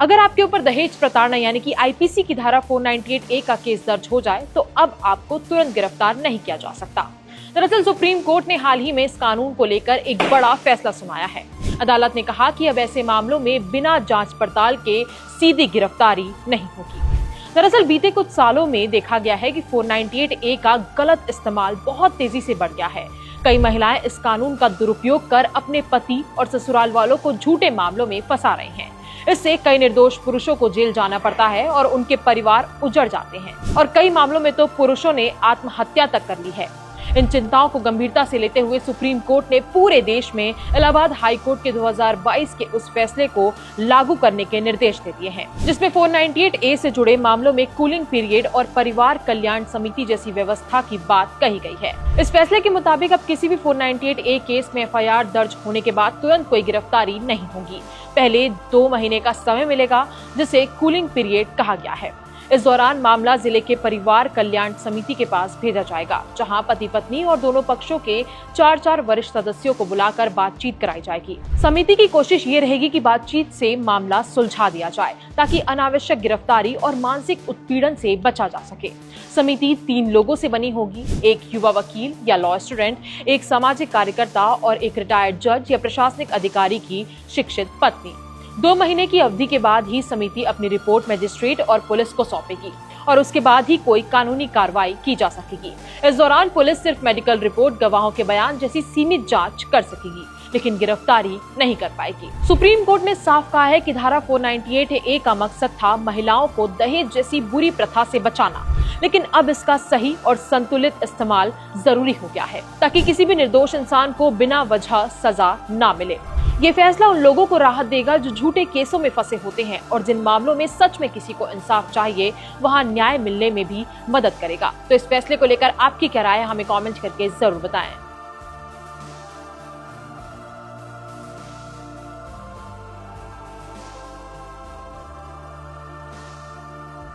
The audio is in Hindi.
अगर आपके ऊपर दहेज प्रताड़ना यानी कि आईपीसी की धारा 498A का केस दर्ज हो जाए तो अब आपको तुरंत गिरफ्तार नहीं किया जा सकता। दरअसल सुप्रीम कोर्ट ने हाल ही में इस कानून को लेकर एक बड़ा फैसला सुनाया है। अदालत ने कहा कि अब ऐसे मामलों में बिना जांच पड़ताल के सीधी गिरफ्तारी नहीं होगी। दरअसल बीते कुछ सालों में देखा गया है कि 498A का गलत इस्तेमाल बहुत तेजी से बढ़ गया है। कई महिलाएं इस कानून का दुरुपयोग कर अपने पति और ससुराल वालों को झूठे मामलों में फंसा रही हैं। इससे कई निर्दोष पुरुषों को जेल जाना पड़ता है और उनके परिवार उजड़ जाते हैं और कई मामलों में तो पुरुषों ने आत्महत्या तक कर ली है। इन चिंताओं को गंभीरता से लेते हुए सुप्रीम कोर्ट ने पूरे देश में इलाहाबाद हाई कोर्ट के 2022 के उस फैसले को लागू करने के निर्देश दे दिए हैं, जिसमें 498A से जुड़े मामलों में कूलिंग पीरियड और परिवार कल्याण समिति जैसी व्यवस्था की बात कही गई है। इस फैसले के मुताबिक अब किसी भी 498A केस में FIR दर्ज होने के बाद तुरंत कोई गिरफ्तारी नहीं होगी। पहले 2 महीने का समय मिलेगा, जिसे कूलिंग पीरियड कहा गया है। इस दौरान मामला जिले के परिवार कल्याण समिति के पास भेजा जाएगा, जहां पति पत्नी और दोनों पक्षों के 4 वरिष्ठ सदस्यों को बुलाकर बातचीत कराई जाएगी। समिति की कोशिश ये रहेगी कि बातचीत से मामला सुलझा दिया जाए ताकि अनावश्यक गिरफ्तारी और मानसिक उत्पीड़न से बचा जा सके। समिति 3 लोगों से बनी होगी, एक युवा वकील या लॉ स्टूडेंट, एक सामाजिक कार्यकर्ता और एक रिटायर्ड जज या प्रशासनिक अधिकारी की शिक्षित पत्नी। 2 महीने की अवधि के बाद ही समिति अपनी रिपोर्ट मजिस्ट्रेट और पुलिस को सौंपेगी और उसके बाद ही कोई कानूनी कार्रवाई की जा सकेगी। इस दौरान पुलिस सिर्फ मेडिकल रिपोर्ट, गवाहों के बयान जैसी सीमित जांच कर सकेगी, लेकिन गिरफ्तारी नहीं कर पाएगी। सुप्रीम कोर्ट ने साफ कहा है कि धारा 498A का मकसद था महिलाओं को दहेज जैसी बुरी प्रथा से बचाना, लेकिन अब इसका सही और संतुलित इस्तेमाल जरूरी हो गया है ताकि किसी भी निर्दोष इंसान को बिना वजह सजा ना मिले। ये फैसला उन लोगों को राहत देगा जो झूठे केसों में फंसे होते हैं और जिन मामलों में सच में किसी को इंसाफ चाहिए वहां न्याय मिलने में भी मदद करेगा। तो इस फैसले को लेकर आपकी क्या राय है, हमें कमेंट करके जरूर बताएं।